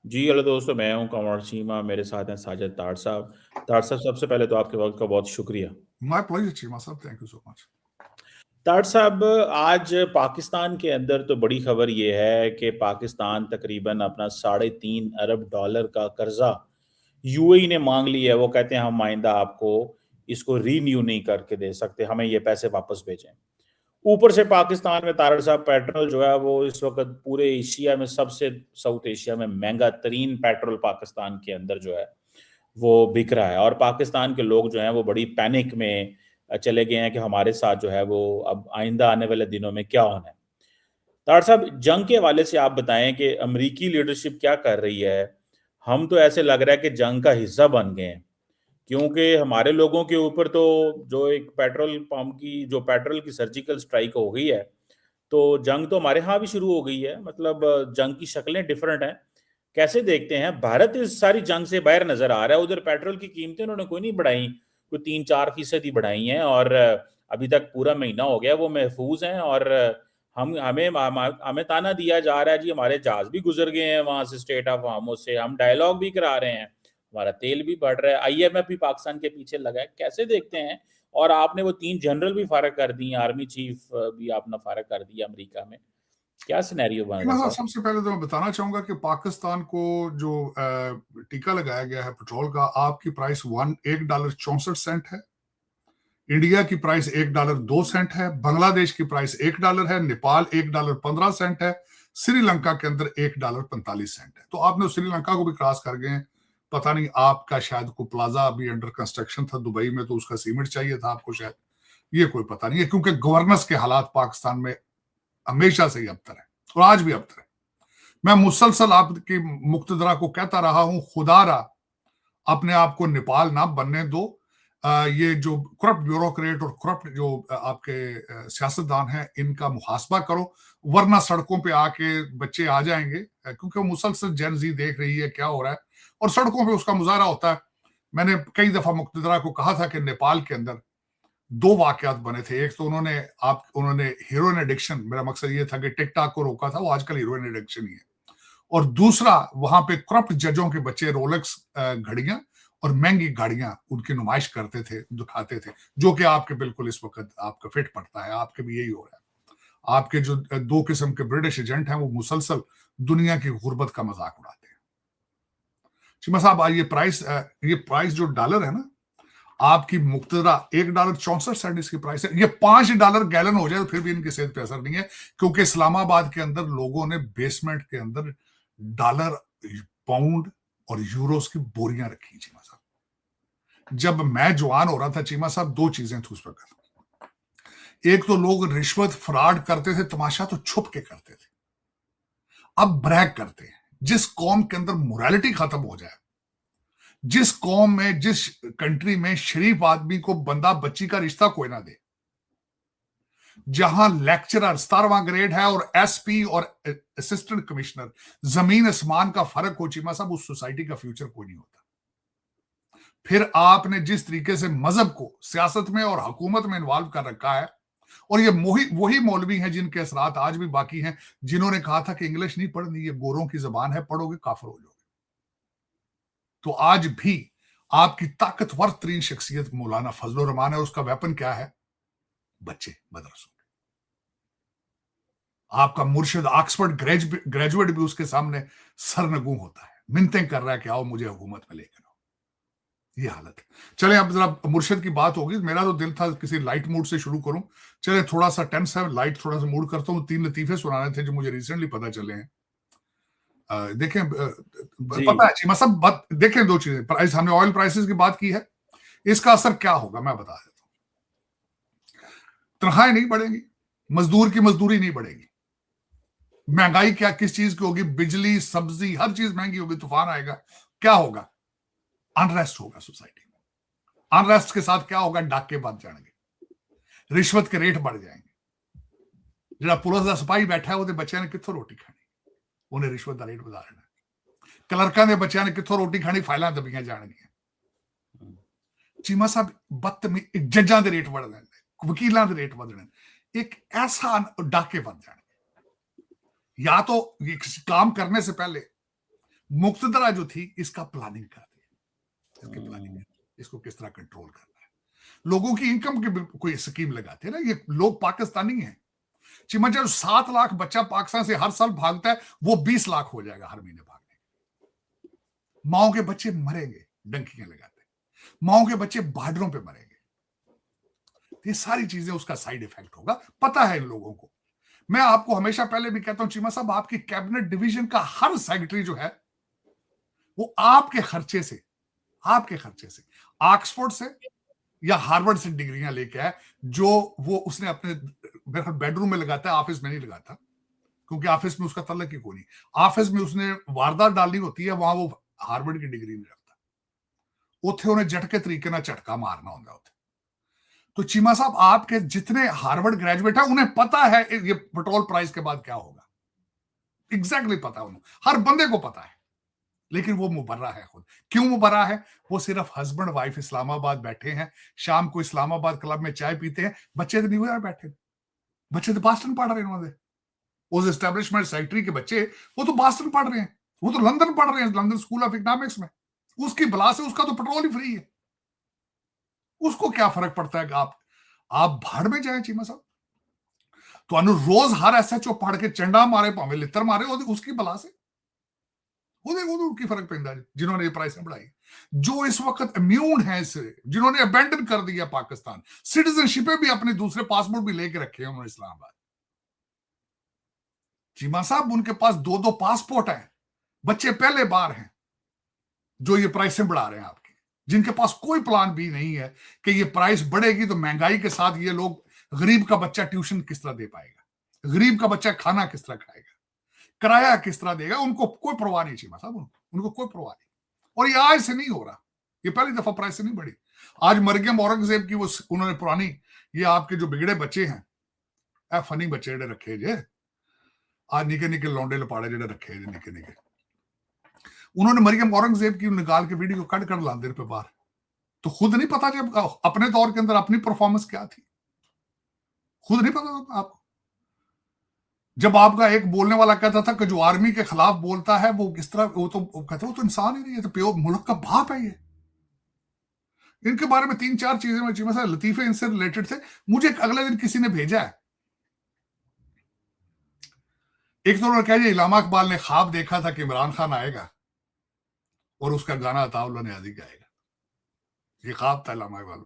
जी, hello दोस्तों, मैं हूँ कंवर चीमा, मेरे साथ हैं साजिद ताड़ साहब। ताड़ साहब, सबसे पहले तो आपके वक़्त का बहुत शुक्रिया। My pleasure, Chima Sahab. Thank you so much. ताड़ साहब, आज पाकिस्तान के अंदर तो बड़ी खबर ये है कि पाकिस्तान तकरीबन अपना $3.5 अरब का कर्जा यूएई ने मांग लिया है। वो कहते हैं हम आइंदा आपको इसको रीन्यू नहीं करके दे सकते, हमें ये पैसे वापस भेजें। ऊपर से पाकिस्तान में तारड़ साहब पेट्रोल जो है वो इस वक्त पूरे एशिया में सबसे साउथ एशिया में महंगा तरीन पेट्रोल पाकिस्तान के अंदर जो है वो बिक रहा है, और पाकिस्तान के लोग जो हैं वो बड़ी पैनिक में चले गए हैं कि हमारे साथ जो है वो अब आइंदा आने वाले दिनों में क्या होना है। तार साहब, जंग के हवाले से आप बताएं कि अमेरिकी लीडरशिप क्या कर रही है। हम तो ऐसे लग रहा है कि जंग का हिस्सा बन गए हैं, क्योंकि हमारे लोगों के ऊपर तो जो एक पेट्रोल पंप की जो पेट्रोल की सर्जिकल स्ट्राइक हो गई है, तो जंग तो हमारे यहाँ भी शुरू हो गई है। मतलब जंग की शक्लें डिफरेंट हैं। कैसे देखते हैं, भारत इस सारी जंग से बाहर नजर आ रहा है। उधर पेट्रोल की कीमतें उन्होंने कोई नहीं बढ़ाई, कोई 3-4% ही बढ़ाई हैं, और अभी तक पूरा महीना हो गया वो महफूज हैं। और हम हमें हमें ताना दिया जा रहा है जी हमारे जहाज भी गुजर गए हैं वहां से, स्टेट ऑफ हार्मोज से, हम डायलॉग भी करा रहे हैं, हमारा तेल भी बढ़ रहा है, आईएमएफ भी पाकिस्तान के पीछे लगा है। कैसे देखते हैं? और आपने वो 3 जनरल भी फारग कर दिए, आर्मी चीफ भी आपने फारग कर दिया अमेरिका में। क्या सिनेरियो बन रहा है चीमा साहब, साहब? सबसे पहले तो मैं बताना चाहूंगा कि पाकिस्तान को जो टीका लगाया गया है पेट्रोल का, आपकी प्राइस $1.64 है। इंडिया की प्राइस $1.02 है। बांग्लादेश की प्राइस $1 है। नेपाल $1.15 है। श्रीलंका के अंदर $1.45 है। तो आपने श्रीलंका को भी क्रॉस कर गए। पता नहीं, आपका शायद को प्लाजा अभी अंडर कंस्ट्रक्शन था दुबई में, तो उसका सीमेंट चाहिए था आपको शायद, ये कोई पता नहीं है, क्योंकि गवर्नेंस के हालात पाकिस्तान में हमेशा से ही अबतर है और आज भी अबतर है। मैं मुसलसल आपकी मुक्तदरा को कहता रहा हूं, खुदारा अपने आप को नेपाल ना बनने दो। ये जो करप्ट ब्यूरोक्रेट और करप्ट जो आपके सियासतदान हैं, इनका मुहासबा करो, वरना सड़कों पे आके बच्चे आ जाएंगे, क्योंकि वो मुसलसल जेन जी देख रही है क्या हो रहा है और सड़कों पे उसका मुजाहरा होता है। मैंने कई दफा मुक्तदरा को कहा था कि नेपाल के अंदर 2 वाकयात बने थे। एक तो उन्होंने हीरोइन एडिक्शन, मेरा मकसद ये था कि टिकटॉक को रोका था, वो आजकल हीरोइन एडिक्शन ही है। और दूसरा, वहां पे करप्ट जजों के बच्चे रोलेक्स घड़ियां और महंगी गाड़ियां उनकी नुमाइश करते थे, दिखाते थे, जो कि आपके बिल्कुल इस वक्त आपका फिट पड़ता है। आपके भी यही हो रहा है। आपके जो 2 किस्म के ब्रिटिश एजेंट हैं, वो मुसलसल दुनिया की गुर्बत का मजाक उड़ाते हैं। चिमा साहब, ये प्राइस जो डॉलर है ना, आपकी मुक्तदा $1.64 इसकी प्राइस है। ये $5 गैलन हो जाए तो फिर भी इनकी सेहत पे असर नहीं है, क्योंकि इस्लामाबाद के अंदर लोगों ने बेसमेंट के अंदर डॉलर, पाउंड और यूरोस की बोरियां रखी। चीमा साहब, जब मैं जवान हो रहा था चीमा साहब, 2 चीजें थी उस वक्त। एक तो लोग रिश्वत फ्रॉड करते थे, तमाशा तो छुप के करते थे। अब ब्रैग करते हैं। जिस कौम के अंदर मोरालिटी खत्म हो जाए, जिस कौम में, जिस कंट्री में शरीफ आदमी को बंदा बच्ची का रिश्ता कोई ना दे, जहां लेक्चरर 17वां ग्रेड है और एसपी और असिस्टेंट कमिश्नर जमीन आसमान का फर्क हो, चीमा साहब, उस सोसाइटी का फ्यूचर कोई नहीं होता। फिर आपने जिस तरीके से मजहब को सियासत में और हुकूमत में इन्वॉल्व कर रखा है, और ये वही मौलवी हैं जिनके असरात आज भी बाकी हैं, जिन्होंने कहा था कि इंग्लिश नहीं पढ़नी, ये गोरों की जबान है, पढ़ोगे काफिर हो जाओगे। तो आज भी आपकी ताकतवर तरीन शख्सियत मौलाना फजल रहमान है, उसका वेपन क्या है? बच्चे मदरसों। आपका मुर्शिद ऑक्सफोर्ड ग्रेजुएट भी उसके सामने सरनगू होता है, मिन्नतें कर रहा है कि आओ मुझे हुकूमत में लेकर आओ। ये हालत है। चले, अब जरा मुर्शिद की बात होगी। मेरा तो दिल था किसी लाइट मूड से शुरू करूं। चले, थोड़ा सा टेंस है, लाइट थोड़ा सा मूड करता हूं। 3 लतीफे सुनाने थे जो मुझे रिसेंटली पता चले हैं। देखें, जी। पता है चीमा साहब, देखें 2 चीजें। प्राइस, हमने ऑयल प्राइसेस की बात की है, इसका असर क्या होगा मैं बता देता हूं। तनख्वाहें नहीं बढ़ेंगी, मजदूर की मजदूरी नहीं बढ़ेगी, महंगाई क्या किस चीज की होगी, बिजली, सब्जी, हर चीज महंगी होगी, तूफान आएगा। क्या होगा? अनरेस्ट होगा सोसाइटी में। अनरेस्ट के साथ क्या होगा? डाके बढ़ जाएंगे, रिश्वत के रेट बढ़ जाएंगे। जरा पुलिस का सिपाही बैठा है, वो बच्चे ने कितों रोटी खानी, उन्हें रिश्वत का रेट बता देना। क्लर्कों के बच्चे ने कितों रोटी खानी, फाइलें दबियां जाएंगी। चीमा साहब, बदतमीज जजां के रेट बढ़ जाएंगे, वकीलों के रेट बढ़ने, एक ऐसा डाके बढ़ जाएंगे। या तो ये काम करने से पहले मुक्तदरा जो थी इसका प्लानिंग कर दी, इसकी प्लानिंग कर दी, इसको किस तरह कंट्रोल करना है, लोगों की इनकम की कोई स्कीम लगाते हैं ना। ये लोग पाकिस्तानी हैं। चिमा, जो 7 लाख बच्चा पाकिस्तान से हर साल भागता है, वो 20 लाख हो जाएगा हर महीने भागने। माओ के बच्चे मरेंगे डंकियां लगाते, माओ के बच्चे बॉर्डरों पे मरेंगे। ये सारी चीजें उसका साइड इफेक्ट होगा, पता है इन लोगों को। मैं आपको हमेशा पहले भी कहता हूं चीमा साहब, आपकी कैबिनेट डिवीजन का हर सेक्रेटरी जो है वो आपके खर्चे से ऑक्सफोर्ड से या हार्वर्ड से डिग्रियां लेके आए, जो वो उसने अपने बेडरूम में लगाता है, ऑफिस में नहीं लगाता, क्योंकि ऑफिस में उसका तल्लक ही कोई नहीं। ऑफिस में उसने वारदात डालनी होती है, वहां वो हार्वर्ड की डिग्री नहीं रखता, उथे उन्हें झटके तरीके ना झटका मारना होता है। तो चीमा साहब, आपके जितने हार्वर्ड ग्रेजुएट है उन्हें पता है ये पेट्रोल प्राइस के बाद क्या होगा, एग्जैक्टली पता है उन्हें, हर बंदे को पता है। लेकिन वो मुबर्रा है खुद। क्यों मुबर्रा है? वो सिर्फ हस्बैंड वाइफ इस्लामाबाद बैठे हैं, शाम को इस्लामाबाद क्लब में चाय पीते हैं, बच्चे तो न्यूयॉर्क बैठे, बच्चे तो बॉस्टन पढ़ रहे हैं। उन्होंने उस एस्टेब्लिशमेंट सेक्रेटरी के बच्चे, वो तो बॉस्टन पढ़ रहे हैं, वो तो लंदन पढ़ रहे हैं, लंदन स्कूल ऑफ इकोनॉमिक्स में। उसकी बला से उसका तो पेट्रोल ही फ्री है, उसको क्या फर्क पड़ता है कि आप भाड़ में जाए चीमा साहब। तो रोज हर एसएचओ पढ़ के चंडा मारे भावे लित्र मारे उसकी बला से उनकी फर्क पैदा है जिन्होंने ये प्राइसें बढ़ाई। जो इस वक्त इम्यून है इससे, जिन्होंने अबेंडन कर दिया पाकिस्तान, सिटीजनशिप भी अपने दूसरे पासपोर्ट भी लेके रखे हैं उन्होंने इस्लामाबाद। चीमा साहब, उनके पास 2-2 पासपोर्ट हैं, बच्चे पहले बार हैं, जो ये प्राइसें बढ़ा रहे हैं आपकी, जिनके पास कोई प्लान भी नहीं है कि ये प्राइस बढ़ेगी तो महंगाई के साथ ये लोग, गरीब का बच्चा ट्यूशन किस तरह दे पाएगा, गरीब का बच्चा खाना किस तरह खाएगा, किराया किस तरह देगा, उनको कोई परवाह नहीं चीमा साहब, उनको कोई परवाह नहीं। और ये आज से नहीं हो रहा, ये पहली दफा प्राइस नहीं बढ़ी। आज मरियम औरंगजेब की वो उन्होंने पुरानी, ये आपके जो बिगड़े बच्चे हैं, फनी बच्चे जेडे रखे जे, आज निके निके लौंडे लपाड़े जेडे रखे जे निके निके, उन्होंने मरियम औरंगजेब की निकाल के वीडियो कट कर लाते पे बाहर। तो खुद नहीं पता जब अपने दौर के अंदर अपनी परफॉर्मेंस क्या थी, खुद नहीं पता आपको। जब आपका एक बोलने वाला कहता था कि जो आर्मी के खिलाफ बोलता है वो किस तरह, वो तो इंसान ही नहीं है, तो प्योर मुल्क का बाप है ये। इनके बारे में 3-4 चीजें में चीमा साहब लतीफे इनसे रिलेटेड थे, मुझे अगले दिन किसी ने भेजा है। एक तो उन्होंने कहा इलामा इकबाल ने ख्वाब देखा था कि इमरान खान आएगा और उसका गाना अताउल्लाह ने आदि गाएगा, ये ख्वाब था इलामा इकबाल।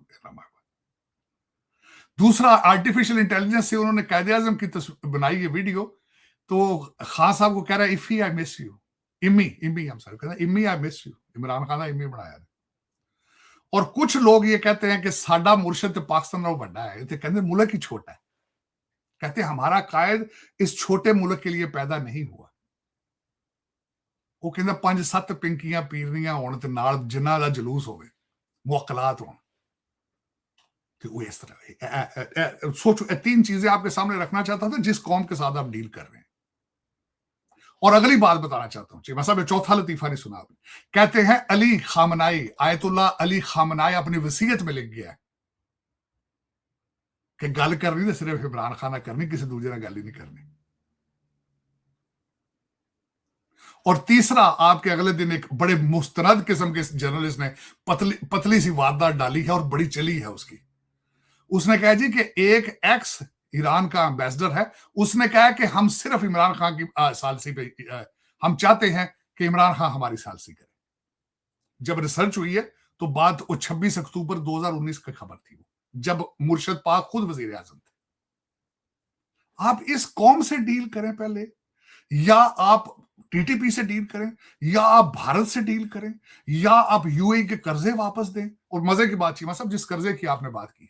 दूसरा, आर्टिफिशियल इंटेलिजेंस से उन्होंने कायदे आजम की बनाई ये वीडियो, तो खान साहब को कह रहा है Iffy I miss you, Immy हम सर कहते हैं Immy I miss you, Imran Khan Immy बनाया। और कुछ लोग ये कहते हैं कि साडा मुर्शद पाकिस्तान नालों बड़ा है, तो कहते मुल्क ही छोटा है, कहते हमारा कायद इस छोटे मुल्क के लिए पैदा नहीं हुआ। वो कहते 5-7 पिंकियां पीरनियां होने ते नाल जिन्ना दा जुलूस होवे, मुअक्कलात हों, तो वो इस तरह सोचो। 3 चीजें आपके सामने रखना चाहता था जिस कौम के साथ आप डील कर रहे हैं। और अगली बात बताना चाहता हूं चीमा साहब, चौथा लतीफा नहीं सुना आपने। कहते हैं अली खामनाई, आयतुल्लाह अली खामनाई अपनी वसीयत में लिख गया कि गल करनी तो सिर्फ इमरान खान करनी, किसी दूसरे ने गल ही नहीं करनी। और तीसरा, आपके अगले दिन एक बड़े मुस्तनद किस्म के जर्नलिस्ट ने पतली सी वारदात डाली है और बड़ी चली है उसकी। उसने कहा जी कि एक एक्स ईरान का एम्बेसडर है, उसने कहा कि हम सिर्फ इमरान खान की सालसी पे हम चाहते हैं कि इमरान खान हमारी सालसी करे। जब रिसर्च हुई है तो बात 26 अक्टूबर 2019 की खबर थी, जब मुर्शद पाक खुद वजीर आजम थे। आप इस कौम से डील करें पहले, या आप टीटीपी से डील करें, या आप भारत से डील करें, या आप यूएई के कर्जे वापस दें। और मजे की बात चीमा साहब, जिस कर्जे की आपने बात की,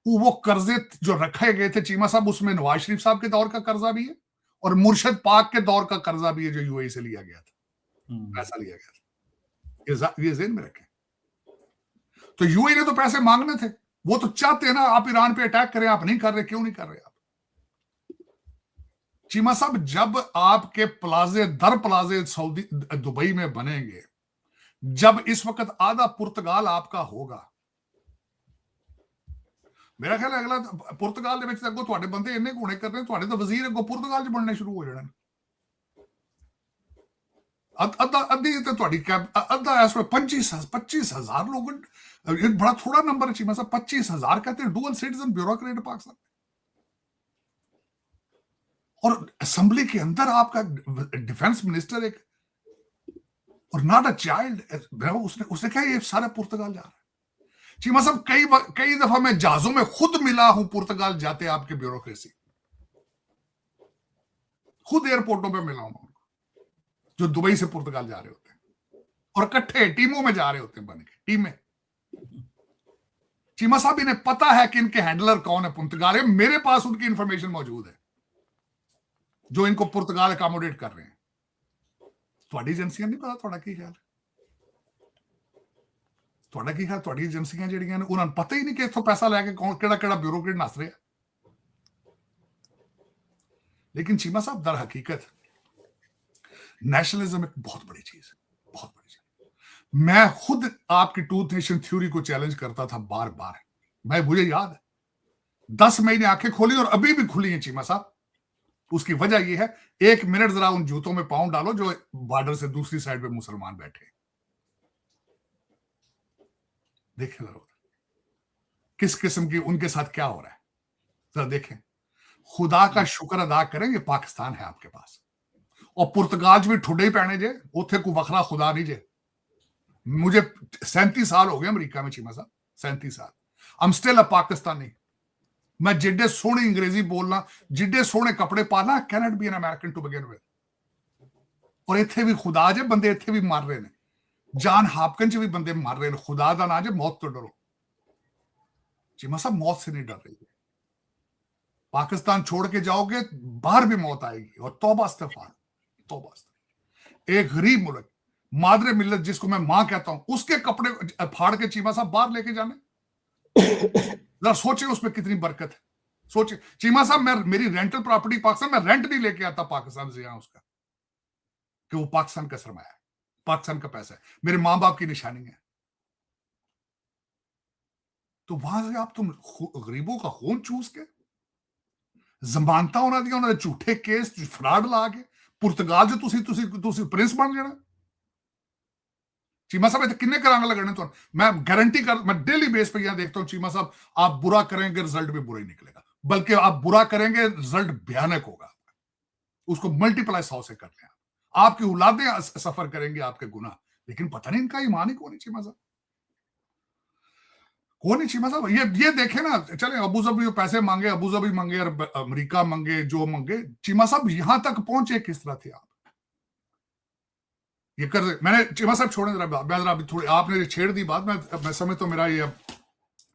वो कर्जे जो रखे गए थे चीमा साहब, उसमें नवाज शरीफ साहब के दौर का कर्जा भी है और मुर्शद पाक के दौर का कर्जा भी है जो यूएई से लिया गया था, पैसा लिया गया था। ये ज़हन में रखें। तो यूएई ने तो पैसे मांगने थे, वो तो चाहते हैं ना आप ईरान पे अटैक करें, आप नहीं कर रहे, क्यों नहीं कर रहे आप? चीमा साहब, जब आपके प्लाजे दर प्लाजे सऊदी दुबई में बनेंगे, जब इस वक्त आधा पुर्तगाल आपका होगा, मेरा ख्याल है अगला पुर्तगाल ਦੇ ਵਿੱਚ ਅੱਗੋਂ ਤੁਹਾਡੇ ਬੰਦੇ ਇੰਨੇ ਗੁਣੇ ਕਰਦੇ, ਤੁਹਾਡੇ ਤਾਂ ਵਜ਼ੀਰ ਅੱਗੋਂ ਪੁਰਤਗਾਲ 'ਚ ਬਣਨੇ ਸ਼ੁਰੂ ਹੋ ਜਾਣੇ। अद्धी तो तुहाडी कैब अद्धा इस 25,000 लोग, ये बड़ा थोड़ा नंबर है चीमा साहब। 25,000 कहते हैं डुअल सिटीजन ब्यूरोक्रेट पाकिस्तान। और असेंबली के अंदर आपका डिफेंस मिनिस्टर एक, और नॉट अ चाइल्ड, उसने कहा ये सारा पुर्तगाल जा रहा है। चीमा साहब कई दफा मैं जहाजों में खुद मिला हूं पुर्तगाल जाते आपके ब्यूरोक्रेसी, खुद एयरपोर्टों पे मिला हूं उनको, जो दुबई से पुर्तगाल जा रहे होते हैं, और इकट्ठे टीमों में जा रहे होते हैं, बन के टीमें। चीमा साहब इन्हें पता है कि इनके हैंडलर कौन है पुर्तगाल है, मेरे पास उनकी इंफॉर्मेशन मौजूद है जो इनको पुर्तगाल अकोमोडेट कर रहे हैं। थोड़ी एजेंसियां नहीं पता, थोड़ा की ख्याल, थोड़ा की ख्याल, थोड़ी एजेंसियां ਜਿਹੜੀਆਂ ਨੇ ਉਹਨਾਂ ਨੂੰ ਪਤਾ ਹੀ ਨਹੀਂ ਕਿ ਇੱਥੋਂ ਪੈਸਾ ਲੈ ਕੇ ਕੌਣ ਕਿਹੜਾ ब्यूरोक्रेट नस रहा है। लेकिन चीमा साहब दर हकीकत नेशनलिज्म एक बहुत बड़ी चीज है, बहुत बड़ी चीज। मैं खुद आपकी टू नेशन थ्योरी को चैलेंज करता था बार बार, मुझे याद है 10 महीने आंखें खोली और अभी भी खुली हैं चीमा साहब। उसकी वजह यह है, 1 मिनट जरा उन जूतों में पांव डालो जो बॉर्डर से दूसरी साइड पे मुसलमान बैठे, देखें जरा किस किस्म की उनके साथ क्या हो रहा है, जरा देखें। खुदा का शुक्र अदा करें ये पाकिस्तान है आपके पास, और पुर्तगाल भी ठुडे ही पैने जे, उथे कोई वखरा खुदा नहीं जे। मुझे 37 साल हो गए अमेरिका में चीमा साहब, 37 साल। I am still a Pakistani. मैं जिड्डे सोहनी अंग्रेजी बोलना, जिड्डे सोहने कपड़े पाना, can not be an American to begin with. और इत्थे भी खुदा जे, बंदे इत्थे भी मर रहे हैं, जान हापकन च भी बंदे मर रहे हैं। खुदा दा ना जे, मौत तो डरो चीमा साहब, मौत से नहीं डर रही है। पाकिस्तान छोड़ के जाओगे बाहर भी मौत आएगी, और तौबा इस्तग़फ़ार, तौबा इस्तग़फ़ार। एक गरीब मुल्क, मादरे मिल्लत जिसको मैं मां कहता हूं, उसके कपड़े फाड़ के चीमा साहब बाहर लेके जाने, जरा सोचे उसमें कितनी बरकत है। सोचे चीमा साहब, मेरी रेंटल प्रॉपर्टी पाकिस्तान, मैं रेंट नहीं लेके आता पाकिस्तान से यहां उसका, कि वो पाकिस्तान का सरमाया है, पाकिस्तान का पैसा है, मेरे मां बाप की निशानी है। तो वहां से आप तुम गरीबों का खून चूस के जमानता उन्होंने दिया, उन्होंने झूठे केस फ्रॉड ला के पुर्तगाल जो तुसी प्रिंस बन जाना। चीमा साहब इतने किन्ने कराने लगने तो मैं गारंटी कर, मैं डेली बेस पे यहां देखता हूं चीमा साहब, आप बुरा करेंगे रिजल्ट भी बुरा ही निकलेगा, बल्कि आप बुरा करेंगे रिजल्ट भयानक होगा, उसको मल्टीप्लाई 100 से कर लें। आपकी औलादें सफर करेंगे आपके गुनाह, लेकिन पता नहीं इनका ईमान ही कौन है चीमा साहब, कौन है चीमा साहब। ये देखे ना, चले अबू धाबी पैसे मांगे, अबू धाबी मांगे और अमेरिका मांगे, जो मांगे। चीमा साहब यहां तक पहुंचे किस तरह थे आप, ये कर। मैंने चीमा साहब छोड़े जरा, मैं जरा अभी थोड़ी, आपने छेड़ दी बात, मैं समझ तो मेरा ये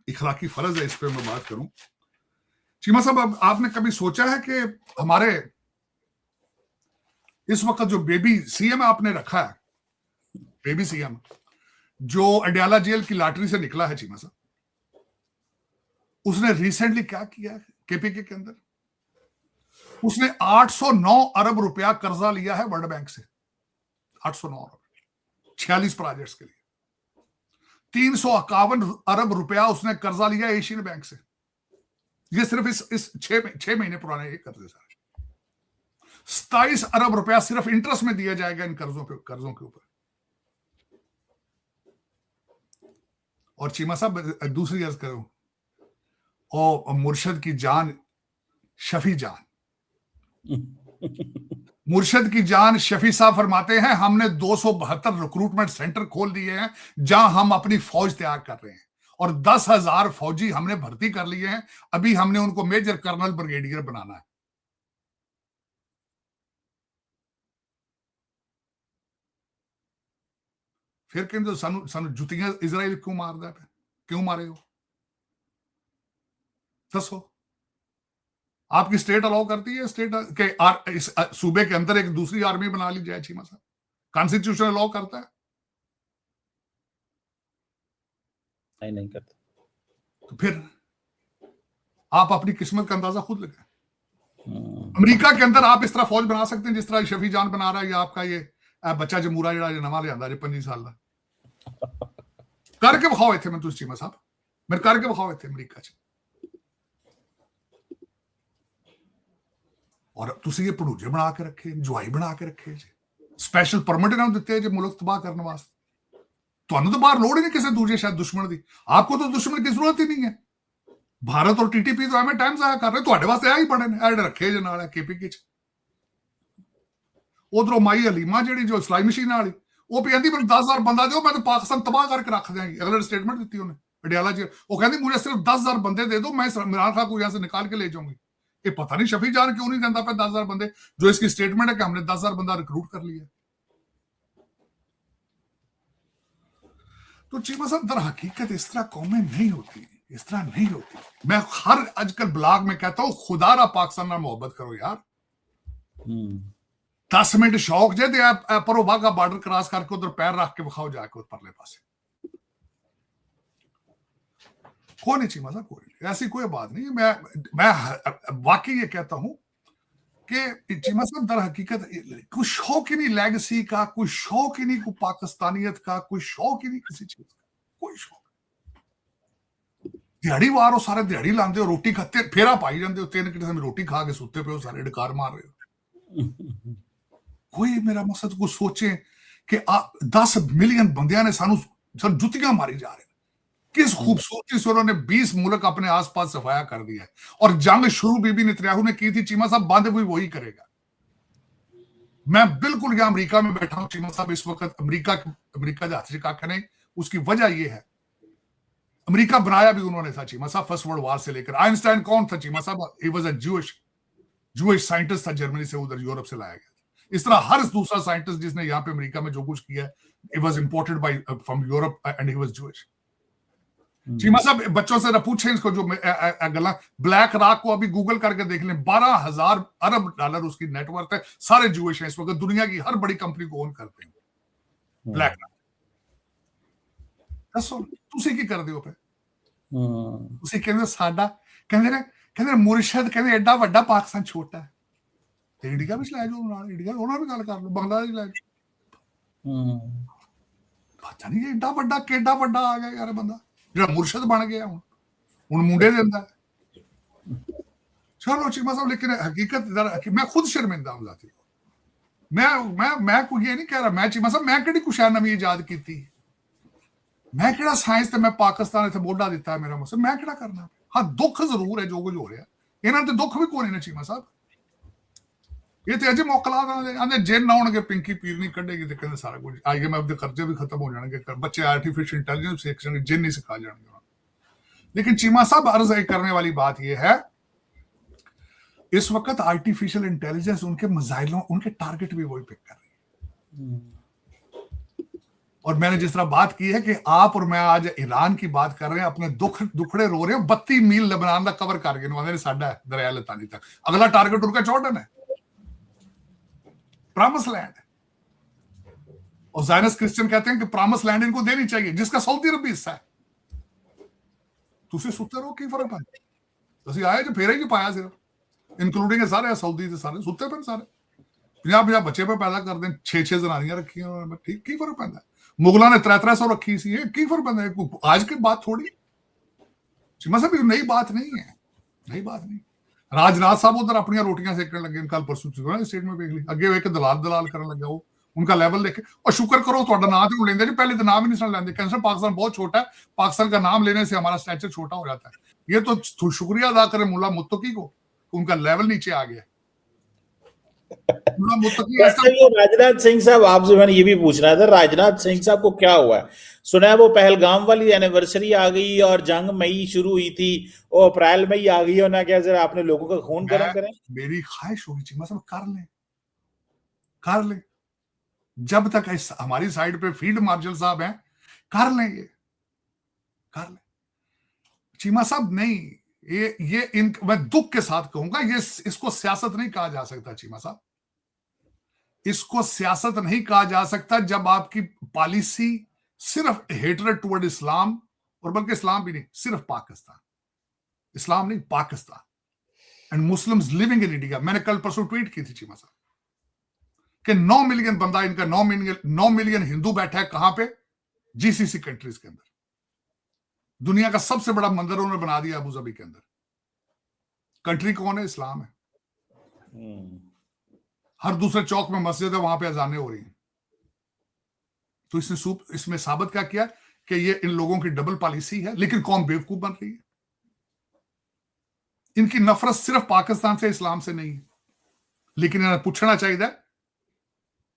इखलाकी फर्ज है इस पे मैं बात करूं। चीमा साहब, अब आपने कभी सोचा है कि हमारे इस वक्त जो बेबी सीएम आपने रखा है, बेबी सीएम जो अडयाला जेल की लॉटरी से निकला है चीमा साहब, उसने रिसेंटली क्या किया है केपीके के अंदर? उसने 809 अरब रुपया कर्जा लिया है वर्ल्ड बैंक से, 809 अरब, 46 प्रोजेक्ट्स के लिए। 351 अरब रुपया उसने कर्जा लिया एशियन बैंक से। ये सिर्फ इस 6 महीने पुराने ये कर्जे सारे। 27 अरब रुपया सिर्फ इंटरेस्ट में दिया जाएगा इन कर्जों के ऊपर। और चीमा साहब दूसरी अर्ज करूं, और मुर्शद की जान शफी जान, मुर्शद की जान शफी साहब फरमाते हैं, हमने 272 रिक्रूटमेंट सेंटर खोल दिए हैं जहां हम अपनी फौज तैयार कर रहे हैं, और 10,000 फौजी हमने भर्ती कर लिए हैं। अभी हमने उनको मेजर कर्नल ब्रिगेडियर बनाना है। फिर कहते सानू जुतियां इजराइल क्यों मारदा है, क्यों मारे हो, दसो। आपकी स्टेट अलाउ करती है स्टेट के इस सूबे के अंदर एक दूसरी आर्मी बना ली जाए? चीमा साहब, कॉन्स्टिट्यूशन अलाउ करता है? नहीं करता। तो फिर आप अपनी किस्मत का अंदाजा खुद लगाएं। अमेरिका के अंदर आप इस तरह फौज बना सकते हैं जिस तरह शफी जान बना रहा है, या आपका ये बच्चा जमूरा जो नवा लिया 25 साल का करके बखाओ थे। मैं चीमा साहब, मैं करके बखाओ थे अमरीका च, और तुसी ये भड़ूजे बना के रखे, जुआई बना के रखे जी। स्पैशल परमिट इन्होंने दिते है जो मुल्क तबाह करने वास्ते। ਤੁਹਾਨੂੰ तो बाहर लोड़ ही नहीं किसी दूजे शायद दुश्मन की, आपको तो दुश्मन की जरूरत ही नहीं है। भारत और टीटीपी तो एवं टाइम जाया कर रहे, ਤੁਹਾਡੇ ਵਾਸਤੇ ਆ ਹੀ ਬਣੇ ਨੇ ਜਿਹੜੇ ਰੱਖੇ ਜੇ ਨਾਲ केपीके ਚ। ਉਧਰੋਂ ਮਾਈ ਹਲੀਮਾ ਜਿਹੜੀ ਜੋ ਸਲਾਈ ਮਸ਼ੀਨ ਵਾਲੀ, ਉਹ ਵੀ ਕਹਿੰਦੀ ਮੈਨੂੰ 10,000 ਬੰਦਾ ਦਿਓ, ਮੈਂ ਤਾਂ ਪਾਕਿस्तान तबाह करके रख देंगी। अगले स्टेटमेंट दी उन्हें पटियाला जी, वो कहती मुझे सिर्फ 10,000 बंदे दे दो, मैं इमरान खान को यहाँ से निकाल के ले जाऊंगी। ये पता नहीं शफी जान क्यों नहीं देता पे 10,000 बंदे, जो इसकी स्टेटमेंट है कि हमने 10,000 बंदा रिक्रूट कर लिया। तो चीमा साहब दर हकीकत इस तरह कौमें नहीं होती, इस तरह नहीं होती। मैं हर आजकल ब्लॉग में कहता हूं खुदारा पाकिस्तान ना मोहब्बत करो यार। 10 मिनट शौक जे परो वाघा बॉर्डर क्रॉस करके उधर पैर रख के विखाओ जाके परले पासे। कोई नहीं चीमा साहब, कोई नहीं, ऐसी कोई बात नहीं। मैं वाकई ये कहता हूं कि चीमा साहब दर हकीकत कोई शौक ही नहीं लेगेसी का, कोई शौक ही नहीं कोई पाकिस्तानियत का, कोई शौक ही नहीं किसी चीज का, कोई शौक। दिहाड़ी वार हो, सारे दिहाड़ी लाते हो, रोटी खाते फेरा पाई जाते हो, 3 किस्म रोटी खा के सुते पे हो, सारे डकार मार रहे हो। कोई मेरा मकसद को सोचे कि 10 मिलियन बंदियां ने सानू जुतियां मारी जा रहे, किस खूबसूरती से उन्होंने 20 मुल्क अपने आसपास सफाया कर दिया है। और जंग शुरू बीबी नेतन्याहू ने की थी, चीमा साहब बंद भी वही करेगा। मैं बिल्कुल यहां अमेरिका में बैठा हूं चीमा साहब, इस वक्त अमेरिका के हाथ से काका नहीं, उसकी वजह यह है अमेरिका बनाया भी उन्होंने था चीमा साहब, फर्स्ट वर्ल्ड वार से लेकर। आइंस्टाइन कौन था चीमा साहब? He was a Jewish scientist था, जर्मनी से उधर यूरोप से लाया गया था। इस तरह हर दूसरा साइंटिस्ट जिसने यहाँ पे अमेरिका में जो कुछ किया है, it was imported by from Europe and he was Jewish. Cheema साहब बच्चों से पूछे इसको, जो गला ब्लैक रॉक को अभी गूगल करके देख लें, 12,000 अरब डॉलर उसकी नेटवर्थ है, सारे जूइश हैं इस वक्त, दुनिया की हर बड़ी कंपनी को ओन करते हैं ब्लैक रॉक। दसो तुसी की कर दियो पे? तुसी कहंदे साडा कहंदे मुर्शद कहंदे एडा वड्डा पाकिस्तान छोटा है, ते इंडिया भी लै जाओ नाल, इंडिया उन्हां भी गल कर लो, बांग्लादेश लै जाओ। पता नहीं एडा वड्डा केडा वड्डा आ गया यार बंदा, ਜਿਹੜਾ मुर्शद बन गया ਹੁਣ मुंडे देंदा। चलो चीमा साहब, लेकिन हकीकत मैं खुद शर्मिंदा हूं जाती। मैं कोई ये नहीं कह रहा, मैं चीमा साहब मैं केड़ी कुछ नवी इजाद की, मैं केड़ा साइंस ते मैं पाकिस्तान इत्थे मोढा दिता है, मेरा मकसद मैं केड़ा करना। हाँ दुख जरूर है जो कुछ हो रहा, इन्हां ते दुख भी कोई नहीं चीमा साहब। ये तो अजे मोकला आंदे जिन आउणगे, पिंकी पीर नहीं कढेगी ते कहंदे सारा कुछ IMF दे कर्जे भी खत्म हो जाएंगे, बच्चे आर्टिफिशियल इंटेलिजेंस सीख जाएंगे, जिन नहीं सिखा जाएंगे। लेकिन चीमा साहब अर्ज करने वाली बात यह है, इस वक्त आर्टिफिशियल इंटेलिजेंस उनके मिसाइलों, उनके टारगेट भी वही पिक कर रही है। और मैंने जिस तरह बात की है कि आप और मैं आज ईरान की बात कर रहे हैं, अपने दुखड़े रो रहे हैं, 32 मील लेबनान का कवर कर गए साडा दरिया लतानी तक, अगला टारगेट उनका जॉर्डन है, प्रॉमिस लैंड। और ज़ायनिस्ट क्रिश्चियन कहते हैं कि प्रॉमिस लैंड इनको देनी चाहिए, जिसका सऊदी अरब भी हिस्सा है। तुसी सुते रहो, की फर्क पैंदा? असि आए जो फेरे ही पाया सिर्फ, इंक्लूडिंग सारे सऊदी से सारे सुते पे, सारे 50 बच्चे पे पैदा कर दें, 6 जनानियां रखी हैं, ठीक की फर्क पैंदा? मुगलों ने 300 रखी सी, की फर्क पैंदा? आज की बात थोड़ी, चीमा साहब नई बात नहीं है, नई बात नहीं। राजनाथ साहब उधर अपनी रोटियां सेकने लगे, कल परसों स्टेट में देख ली, अगे एक दलाल करने लगा, वो उनका लेवल देखे। और शुक्र करो तो नाम तो लेंगे जी, पहले तो नाम ही नहीं सुन लेंगे, कैंसर पाकिस्तान बहुत छोटा है, पाकिस्तान का नाम लेने से हमारा स्टैचर छोटा हो जाता है। ये तो शुक्रिया अदा करें मुल्ला मुत्तकी को, उनका लेवल नीचे आ गया। राजनाथ सिंह साहब, आपसे मैंने ये भी पूछना था, राजनाथ सिंह साहब को क्या हुआ है? सुना है वो पहलगाम वाली एनिवर्सरी आ गई और जंग मई शुरू हुई थी, वो अप्रैल में ही आ गई, और ना क्या जरा आपने लोगों का खून गर्म करें। मेरी ख्वाहिश होगी चीमा साहब कर ले, जब तक हमारी साइड पे फील्ड मार्शल साहब हैं, कर लेंगे, कर ले चीमा साहब। नहीं, ये मैं दुख के साथ कहूंगा, ये इसको सियासत नहीं कहा जा सकता चीमा साहब, इसको सियासत नहीं कहा जा सकता जब आपकी पॉलिसी सिर्फ हेटरेड टुवर्ड इस्लाम, और बल्कि इस्लाम भी नहीं, सिर्फ पाकिस्तान, इस्लाम नहीं Pakistan and Muslims living in India. मैंने कल परसों ट्वीट की थी चीमा साहब कि 9 मिलियन बंदा, इनका 9 मिलियन हिंदू बैठा है कहां पे? GCC कंट्रीज के अंदर। दुनिया का सबसे बड़ा मंदिर उन्होंने बना दिया अबू धाबी के अंदर। कंट्री कौन है? इस्लाम है। हर दूसरे चौक में मस्जिद है, वहां पे अजानें हो रही हैं। तो इसमें साबित क्या किया कि ये इन लोगों की डबल पॉलिसी है, लेकिन कौन बेवकूफ बन रही है। इनकी नफरत सिर्फ पाकिस्तान से, इस्लाम से नहीं है, लेकिन इन्हें पूछना चाहिए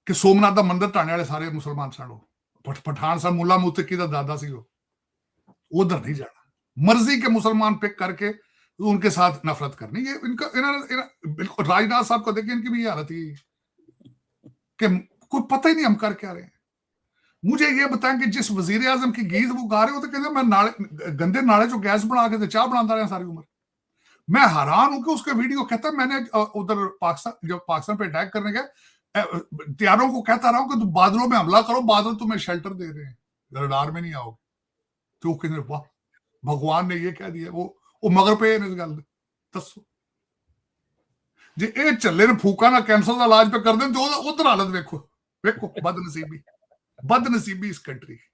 कि सोमनाथ का मंदिर ढाने वाले सारे मुसलमान सन, पठान सन, मुला मुतकी का दादा सी, उधर नहीं जाना। मर्जी के मुसलमान पिक करके उनके साथ नफरत करनी, ये इनका बिल्कुल। राजनाथ साहब को देखिए, इनकी भी हालत ये कि कोई पता ही नहीं हम कर क्या रहे हैं। मुझे ये बताएं कि जिस वजीर आजम की गीत वो गा रहे हो, तो कहते मैं नाले, गंदे नाले जो गैस बना के चाह बनाता रहा सारी उम्र। मैं हैरान हूं कि उसके वीडियो कहता है मैंने उधर पाकिस्तान, जब पाकिस्तान पे अटैक करने गए, तैयारों को कहता रहा हूं कि तुम बादलों में हमला करो, बादल तुम्हें शेल्टर दे रहे हैं, रडार में नहीं आओगे। तो कहते वाह, भगवान ने ये कह दिया। वो मगर पे इस गल दसो जे ये चले ने फूका ना कैंसर का इलाज पे कर दें, तो उधर हालत देखो बदनसीबी इस कंट्री की।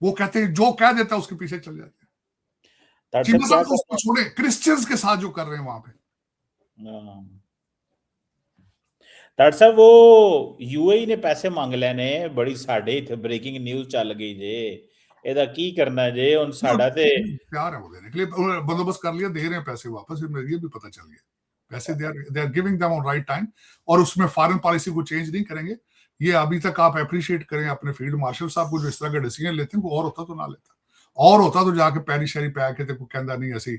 वो कहते हैं जो कह देता है उसके पीछे चल जाते हैं। चीमा साहब उसको छोड़े, क्रिश्चियंस के साथ जो कर रहे हैं वहां पे। डॉक्टर साहब वो यूएई ने पैसे मांग लेने, बड़ी साडे इथे ब्रेकिंग न्यूज चल गई जे, एदा की करना जे हुन साडा ते प्यार है वो देने के लिए, बंदोबस्त कर लिया, दे रहे हैं पैसे वापस, ये भी पता चल गया। पैसे they are giving them on right time, और उसमें फॉरेन पॉलिसी को चेंज नहीं करेंगे। ये अभी तक आप अप्रिशिएट करें अपने फील्ड मार्शल साहब को जो इस तरह का डिसीजन लेते हैं। और होता तो ना लेता, और होता तो जाके पैरी शैरी पै के को कहता नहीं असी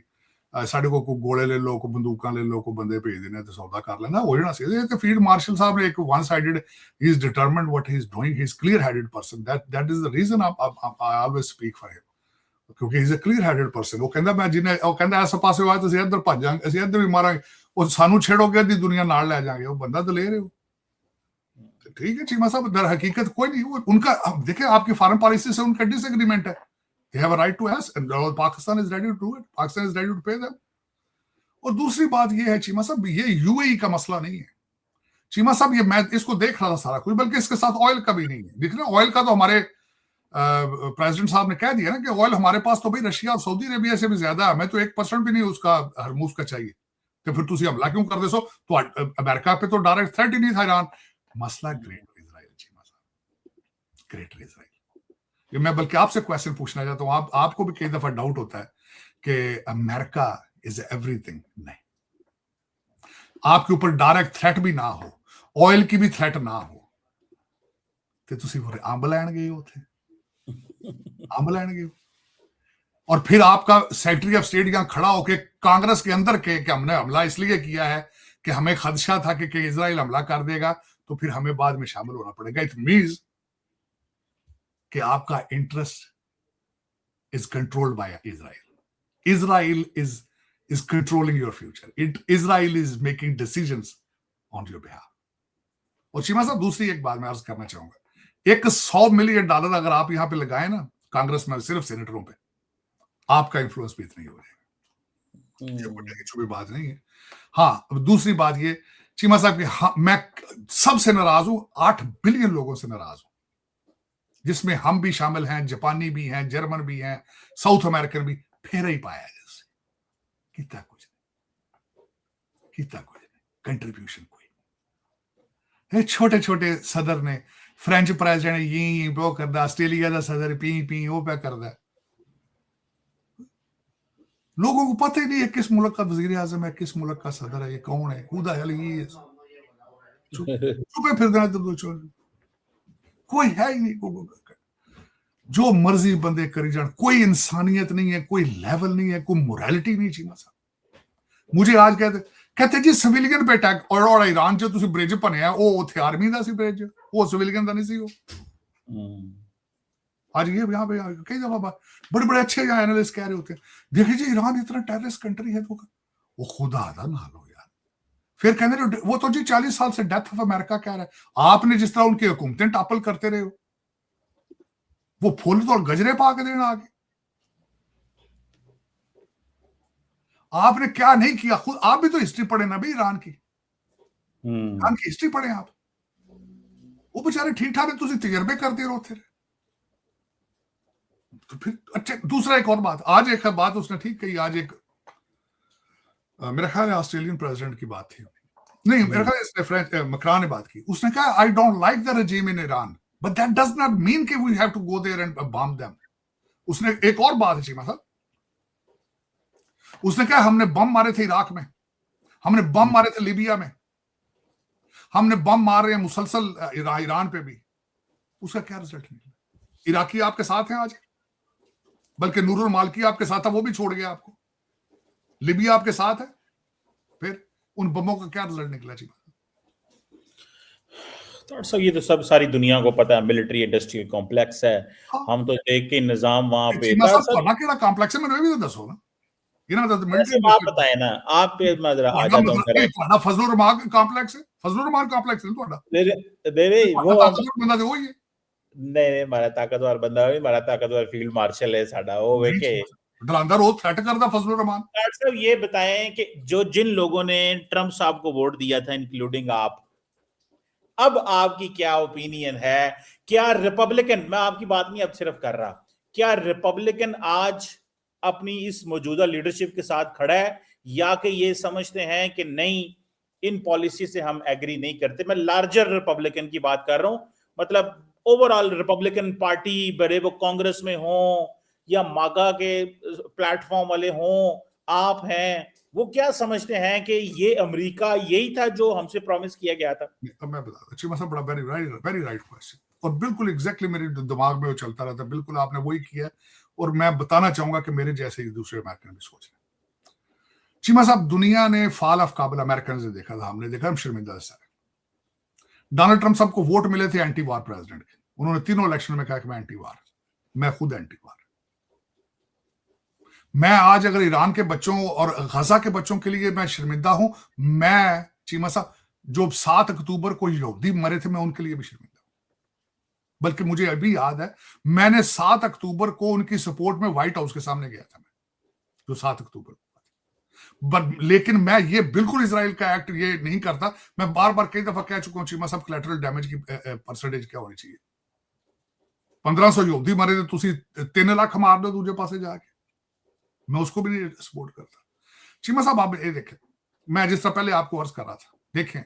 साढ़े को गोले ले लो, को बंदूकां ले लो, को बंदे भेज देने तो सौदा कर लेना, हो जाना चाहिए। तो फील्ड मार्शल साहब ने एक one sided, he is determined what he is doing, he is clear headed person, that is the reason I always speak for him, क्योंकि he is a clear headed person. वो कहता मैं जिन्हें वो कहता ऐसा पासे होया तो ਅਸੀਂ ਇੱਧਰ ਭੱਜ ਜਾਾਂਗੇ, ਅਸੀਂ ਇੱਧਰ ਵੀ ਮਾਰਾਂਗੇ, ਉਹ ਸਾਨੂੰ ਛੇੜੋਗੇ ਦੀ ਦੁਨੀया नाल ले जाएंगे। वो बंदा तो ले रहे हो, ठीक है चीमा साहब, दर हकीकत कोई नहीं। उनका देखिए, आपकी फॉरेन पॉलिसी से उनका डिसएग्रीमेंट है, they have a right to ask and Pakistan is ready to do it, Pakistan is ready to pay them। और दूसरी बात ये है चीमा साहब, ये यूएई का मसला नहीं है चीमा साहब, ये मैं इसको देख रहा था सारा कुछ, बल्कि इसके साथ ऑयल का भी नहीं है। देख रहे ऑयल का तो हमारे प्रेसिडेंट साहब ने कह दिया ना कि ऑयल हमारे पास तो भाई रशिया और सऊदी अरेबिया से भी ज्यादा है, हमें तो 1% भी नहीं उसका हरमूज का चाहिए, तो फिर तुम हमला क्यों कर दे सो? तो अमेरिका पे तो डायरेक्ट थ्रेट ही नहीं था ईरान। मसला ग्रेटर इजराइल चीमा साहब, ग्रेटर इजराइल। मैं बल्कि आपसे क्वेश्चन पूछना चाहता हूं, आपको भी कई दफा डाउट होता है कि अमेरिका इज एवरीथिंग। नहीं, आपके ऊपर डायरेक्ट थ्रेट भी ना हो, ऑयल की भी थ्रेट ना हो, तो तुसी अंब लैन गए हो थे, अंब लैन गए हो, और फिर आपका सेक्रेटरी ऑफ स्टेट यहां खड़ा होके कांग्रेस के अंदर के कि हमने हमला इसलिए किया है कि हमें खदशा था कि इजराइल हमला कर देगा, तो फिर हमें बाद में शामिल होना पड़ेगा। इट मींस कि आपका interest is controlled by Israel. Israel is controlling your future. Israel is making decisions on your behalf. और चीमा साहब, दूसरी एक बात मैं अर्ज करना चाहूंगा, एक $100 मिलियन अगर आप यहां पे लगाए ना कांग्रेस में, सिर्फ सेनेटरों पे, आपका इन्फ्लुएंस भी इतना ही हो जाएगा, छुपी बात नहीं है। हाँ, दूसरी बात ये चीमा साहब की, हाँ, मैं सबसे नाराज हूं, 8 बिलियन लोगों से नाराज हूं, जिसमें हम भी शामिल हैं, जापानी भी हैं, जर्मन भी हैं, साउथ अमेरिकन भी। फिर ही पाया कितना कुछ नहीं, कंट्रीब्यूशन कोई। छोटे छोटे सदर ने, फ्रेंच प्रेसिडेंट ये वो करदा, ऑस्ट्रेलिया का सदर पी वो पे करदा, लोगों को पता ही नहीं है किस मुल्क का वजीर आजम है, किस मुल्क का सदर है, ये कौन है, खुदा है ये चुपे फिर देना, कोई है ही नहीं। जो मर्जी बंदे करी जान, कोई इंसानियत नहीं है, कोई लेवल नहीं है, कोई मोरालिटी नहीं। चीमा साहब मुझे आज कहते जी सिविलियन पे अटैक, और ईरान च तुसी ब्रिज बनिया, वो उत्थे आर्मी दा सी ब्रिज, वो सिविलियन दा नहीं सी। वो आज ये यहाँ पे कई दफा बड़े बड़े अच्छे एनालिस्ट कह रहे होते हैं, देखिए जी ईरान इतना टेररिस्ट कंट्री है, तो वो खुदा दा ना लो यार। फिर कहते वो तो जी 40 साल से डेथ ऑफ अमेरिका कह रहा है, आपने जिस तरह उनकी हुकूमतें टापल करते रहे हो, वो फूल तो गजरे पा के देना आगे, आपने क्या नहीं किया। खुद आप भी तो हिस्ट्री पढ़े ना भाई, ईरान की हिस्ट्री पढ़े आप। वो बेचारे ठीक ठाक तुझे तजर्बे करते रहते रहे। तो फिर अच्छा, दूसरा एक और बात, आज एक बात उसने ठीक कही, आज एक मेरा ख्याल है ऑस्ट्रेलियन प्रेसिडेंट की बात थी, नहीं मेरा ख्याल है फ्रेंच मैक्रॉन ने बात की, उसने कहा I don't like the regime in Iran but that does not mean कि we have to go there and bomb them. उसने एक और बात है चीमा साहब, उसने कहा हमने बम मारे थे इराक में, हमने बम मारे थे लीबिया में, हमने बम मार रहे हैं मुसलसल ईरान पे भी। उसका क्या रिजल्ट निकला? इराकी आपके साथ हैं आज, बल्कि नूरुल मालकी आपके साथ था, वो भी छोड़ गया आपको। लिबिया आपके साथ है, फिर उन बमों का क्या रिजल्ट निकला जी? तो सर ये तो सब सारी दुनिया को पता है, मिलिट्री इंडस्ट्रियल कॉम्प्लेक्स है। हाँ। हम तो देख के निजाम वहां पे चीमा साहब ਤੁਹਾਡਾ ਕਿਹੜਾ ਕੰਪਲੈਕਸ है, ਮੈਨੂੰ ਇਹ ਵੀ ਦੱਸੋ ਨਾ। ਇਹਨਾਂ ਦਾ ਮਿਲਟਰੀ आप बताए ना, आप पे मैं जरा आ जाता हूँ। ਤੁਹਾਡਾ ਫਜ਼ਲੁਰ ਰਹਿਮਾਨ ਕੰਪਲੈਕਸ ਹੈ, ਫਜ਼ਲੁਰ ਰਹਿਮਾਨ ਕੰਪਲੈक्स है ਤੁਹਾਡਾ। नहीं वो ਤਾਕਤਵਰ ਬੰਦਾ ਤੇ ਉਹੀ है। नहीं मारा ताकतवर बंदा नहीं, मारा ताकतवर फील्ड मार्शल है साडा वो वे के डरांदा रोज थ्रेट करदा फजलुर रहमान। साहब ये बताएं कि जो जिन लोगों ने ट्रंप साहब को वोट दिया था, इंक्लूडिंग आप, अब आपकी क्या ओपिनियन है? क्या रिपब्लिकन, मैं आपकी बात नहीं अब सिर्फ कर रहा, क्या रिपब्लिकन आज अपनी इस मौजूदा लीडरशिप के साथ खड़ा है, या कि ये समझते हैं कि नहीं इन पॉलिसी से हम एग्री नहीं करते? मैं लार्जर रिपब्लिकन की बात कर रहा हूं, मतलब ओवरऑल रिपब्लिकन पार्टी, बड़े वो कांग्रेस में हो या मागा के प्लेटफॉर्म वाले हों, आप हैं, वो क्या समझते हैं कि ये अमेरिका यही था जो हमसे प्रॉमिस किया गया था? अब मैं बता अच्छी मतलब बड़ा वेरी राइट क्वेश्चन, और बिल्कुल एग्जैक्टली मेरे दिमाग में वो चलता रहता, बिल्कुल आपने वही किया। और मैं बताना चाहूंगा कि मेरे जैसे ही दूसरे अमेरिकन भी सोच रहे। चीमा साहब, दुनिया ने फॉल ऑफ काबुल अमेरिकन से देखा था, हमने देखा, हम शर्मिंदा से। डोनाल्ड ट्रंप साहब को वोट मिले थे एंटी वार प्रेसिडेंट के, उन्होंने तीनों इलेक्शन में कहा कि मैं एंटी वार, मैं खुद एंटी वार। मैं आज अगर ईरान के बच्चों और गजा के बच्चों के लिए मैं शर्मिंदा हूं, मैं चीमा साहब जो 7 अक्टूबर को यहूदी मरे थे, मैं उनके लिए भी शर्मिंदा हूं। बल्कि मुझे अभी याद है, मैंने 7 अक्टूबर को उनकी सपोर्ट में व्हाइट हाउस के सामने गया था, मैं जो 7 अक्टूबर को। लेकिन मैं ये बिल्कुल इजराइल का एक्ट ये नहीं करता। मैं बार बार कई दफा कह चुका हूं चीमा साहब, कोलैटरल डैमेज की परसेंटेज क्या होनी चाहिए। 1500 यहूदी मरे थे, तुसी 3 लाख मार दो दूजे पासे जाके, मैं उसको भी नहीं सपोर्ट करता। चीमा साहब आप ये देखें, मैं जिस तरह पहले आपको अर्ज कर रहा था, देखें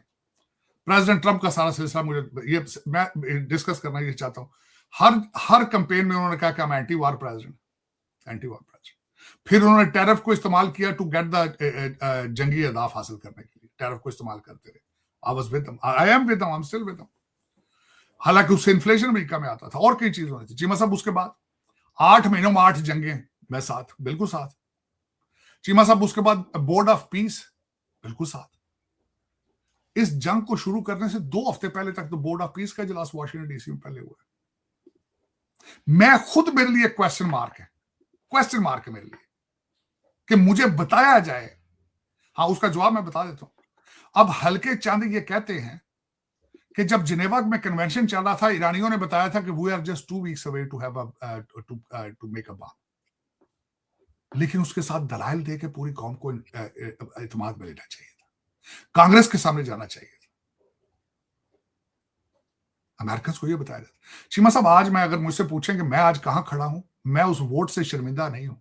प्रेसिडेंट ट्रंप का सारा सिलसिला, मुझे ये मैं डिस्कस करना ये चाहता हूं। हर कैंपेन में उन्होंने कहा कि मैं एंटी वार प्रेसिडेंट, एंटी वार प्रेसिडेंट। फिर उन्होंने टैरिफ को इस्तेमाल किया टू गेट द जंगी अहदाफ हासिल करने के लिए, टैरिफ को इस्तेमाल करते रहे। I was with them, I am with them, I am still with them. हालांकि उससे इन्फ्लेशन अमेरिका में आता था और कई चीज होनी थी। चीमा साहब उसके बाद 8 महीनों में 8 जंगें, मैं साथ, बिल्कुल साथ। चीमा साहब उसके बाद बोर्ड ऑफ पीस, बिल्कुल साथ। इस जंग को शुरू करने से 2 हफ्ते पहले तक तो बोर्ड ऑफ पीस का इजलास वाशिंगटन डीसी में पहले हुआ है। मैं खुद, मेरे लिए क्वेश्चन मार्क है मेरे लिए कि मुझे बताया जाए। हाँ, उसका जवाब मैं बता देता हूं। अब हल्के चांदी ये कहते हैं कि जब जिनेवा में कन्वेंशन चल रहा था, ईरानियों ने बताया था कि we are just 2 weeks away to have to make a bomb. लेकिन उसके साथ दलाइल दे के पूरी कौम को इत्मीनान में लेना चाहिए था, कांग्रेस के सामने जाना चाहिए था, अमेरिकन को ये बताया जाता। चीमा साहब, आज मैं अगर मुझसे पूछें कि मैं आज कहां खड़ा हूं, मैं उस वोट से शर्मिंदा नहीं हूं,